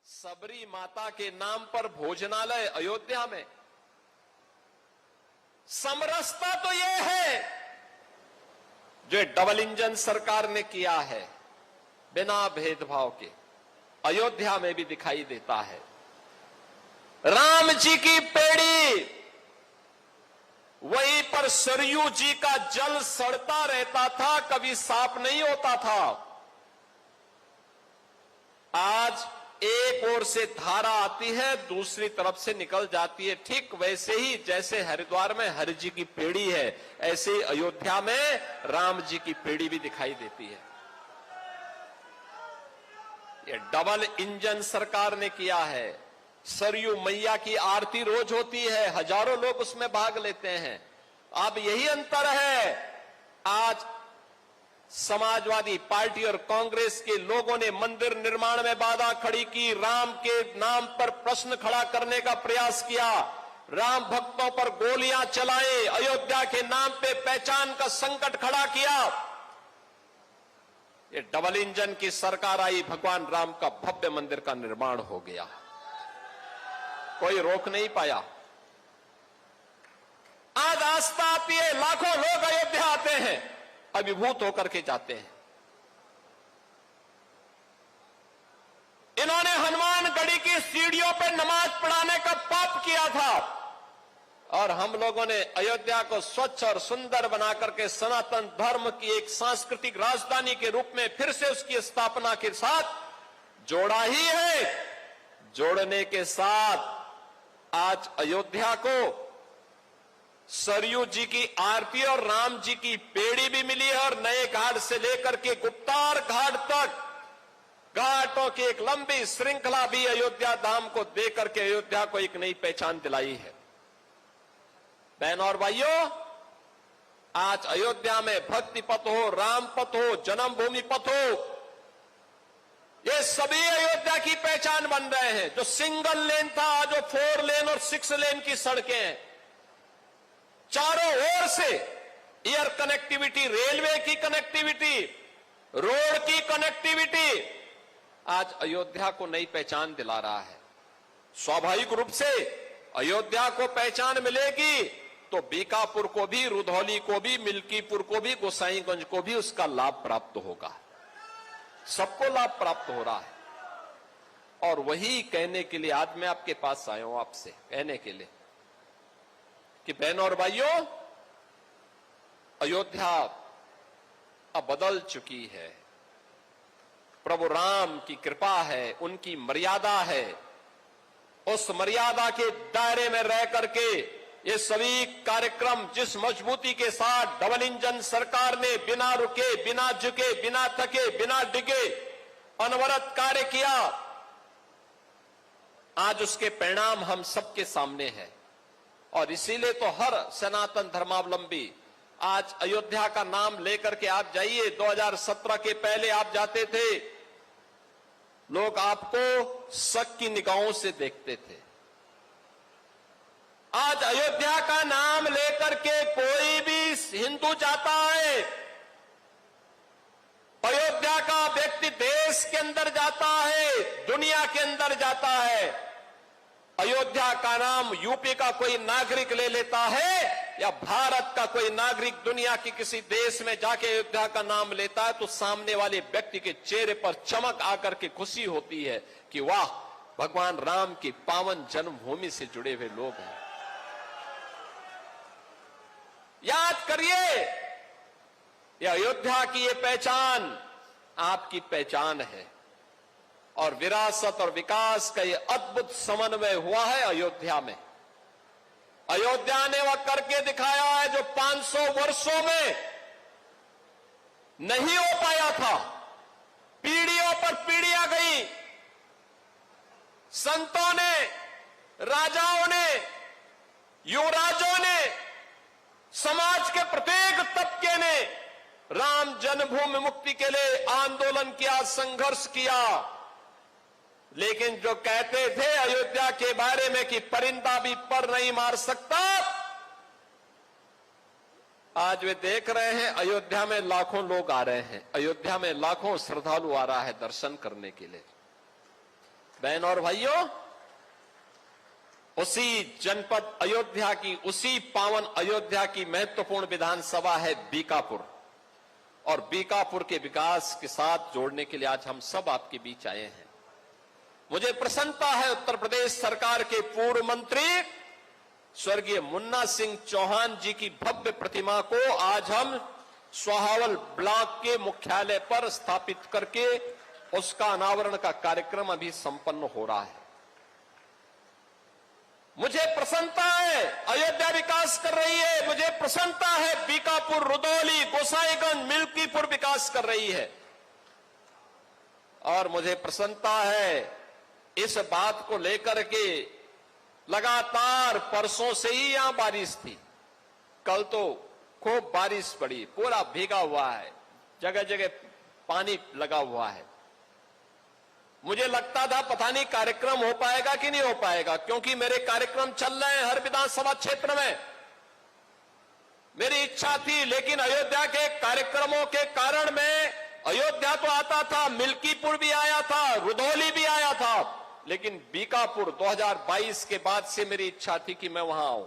सबरी माता के नाम पर भोजनालय अयोध्या में। समरसता तो यह है जो डबल इंजन सरकार ने किया है, बिना भेदभाव के अयोध्या में भी दिखाई देता है। राम जी की पेड़ी, वहीं पर सरयू जी का जल सड़ता रहता था, कभी साफ नहीं होता था। आज एक ओर से धारा आती है, दूसरी तरफ से निकल जाती है। ठीक वैसे ही जैसे हरिद्वार में हरि जी की पेड़ी है, ऐसे ही अयोध्या में राम जी की पेड़ी भी दिखाई देती है। ये डबल इंजन सरकार ने किया है। सरयू मैया की आरती रोज होती है, हजारों लोग उसमें भाग लेते हैं। अब यही अंतर है, आज समाजवादी पार्टी और कांग्रेस के लोगों ने मंदिर निर्माण में बाधा खड़ी की, राम के नाम पर प्रश्न खड़ा करने का प्रयास किया, राम भक्तों पर गोलियां चलाई, अयोध्या के नाम पे पहचान का संकट खड़ा किया। ये डबल इंजन की सरकार आई, भगवान राम का भव्य मंदिर का निर्माण हो गया, कोई रोक नहीं पाया। आज आस्था आती है, लाखों लोग अयोध्या आते हैं, अभिभूत होकर के जाते हैं। इन्होंने हनुमानगढ़ी की सीढ़ियों पर नमाज पढ़ाने का पाप किया था, और हम लोगों ने अयोध्या को स्वच्छ और सुंदर बनाकर के सनातन धर्म की एक सांस्कृतिक राजधानी के रूप में फिर से उसकी स्थापना के साथ जोड़ा ही है। जोड़ने के साथ आज अयोध्या को सरयू जी की आरती और राम जी की पेड़ी भी मिली है, और नए घाट से लेकर के गुप्तार घाट तक घाटों की एक लंबी श्रृंखला भी अयोध्या धाम को देकर के अयोध्या को एक नई पहचान दिलाई है। बहनों और भाइयों, आज अयोध्या में भक्ति पथ हो, राम पथ हो, जन्मभूमि पथ हो, ये सभी अयोध्या की पहचान बन रहे हैं। जो सिंगल लेन था, जो 4 लेन और 6 लेन की सड़कें हैं, चारों ओर से एयर कनेक्टिविटी, रेलवे की कनेक्टिविटी, रोड की कनेक्टिविटी आज अयोध्या को नई पहचान दिला रहा है। स्वाभाविक रूप से अयोध्या को पहचान मिलेगी तो बीकापुर को भी, रुधौली को भी, मिल्कीपुर को भी, गोसाईगंज को भी उसका लाभ प्राप्त होगा। सबको लाभ प्राप्त हो रहा है। और वही कहने के लिए आज मैं आपके पास आया हूं, आपसे कहने के लिए कि बहनों और भाइयों, अयोध्या अब बदल चुकी है। प्रभु राम की कृपा है, उनकी मर्यादा है। उस मर्यादा के दायरे में रह करके ये सभी कार्यक्रम जिस मजबूती के साथ डबल इंजन सरकार ने बिना रुके, बिना झुके, बिना थके, बिना डिगे अनवरत कार्य किया, आज उसके परिणाम हम सबके सामने है। और इसीलिए तो हर सनातन धर्मावलंबी आज अयोध्या का नाम लेकर के आप जाइए। 2017 के पहले आप जाते थे, लोग आपको शक की निगाहों से देखते थे। आज अयोध्या का नाम लेकर के कोई भी हिंदू जाता है, अयोध्या का व्यक्ति देश के अंदर जाता है, दुनिया के अंदर जाता है। अयोध्या का नाम यूपी का कोई नागरिक ले लेता है या भारत का कोई नागरिक दुनिया के किसी देश में जाके अयोध्या का नाम लेता है, तो सामने वाले व्यक्ति के चेहरे पर चमक आकर के खुशी होती है कि वाह, भगवान राम की पावन जन्मभूमि से जुड़े हुए लोग हैं। याद करिए, यह अयोध्या की ये पहचान आपकी पहचान है, और विरासत और विकास का ये अद्भुत समन्वय हुआ है अयोध्या में। अयोध्या ने वह करके दिखाया है जो 500 वर्षों में नहीं हो पाया था। पीढ़ियों पर पीढ़ियां गई, संतों ने, राजाओं ने, युवराजों ने, समाज के प्रत्येक तबके ने राम जन्मभूमि मुक्ति के लिए आंदोलन किया, संघर्ष किया। लेकिन जो कहते थे अयोध्या के बारे में कि परिंदा भी पर नहीं मार सकता, आज वे देख रहे हैं अयोध्या में लाखों लोग आ रहे हैं, अयोध्या में लाखों श्रद्धालु आ रहा है दर्शन करने के लिए। बहन और भाइयों, उसी जनपद अयोध्या की, उसी पावन अयोध्या की महत्वपूर्ण विधानसभा है बीकापुर। और बीकापुर के विकास के साथ जोड़ने के लिए आज हम सब आपके बीच आए हैं। मुझे प्रसन्नता है उत्तर प्रदेश सरकार के पूर्व मंत्री स्वर्गीय मुन्ना सिंह चौहान जी की भव्य प्रतिमा को आज हम स्वाहावल ब्लॉक के मुख्यालय पर स्थापित करके उसका अनावरण का कार्यक्रम अभी संपन्न हो रहा है। मुझे प्रसन्नता है अयोध्या विकास कर रही है, मुझे प्रसन्नता है बीकापुर, रुदौली, गोसाईगंज, मिल्कीपुर विकास कर रही है। और मुझे प्रसन्नता है इस बात को लेकर के लगातार परसों से ही यहां बारिश थी, कल तो खूब बारिश पड़ी, पूरा भीगा हुआ है, जगह जगह पानी लगा हुआ है। मुझे लगता था पता नहीं कार्यक्रम हो पाएगा कि नहीं हो पाएगा, क्योंकि मेरे कार्यक्रम चल रहे हैं हर विधानसभा क्षेत्र में। मेरी इच्छा थी, लेकिन अयोध्या के कार्यक्रमों के कारण मैं अयोध्या तो आता था, मिल्कीपुर भी आया था, रुधौली भी आया था, लेकिन बीकापुर 2022 के बाद से मेरी इच्छा थी कि मैं वहां आऊं।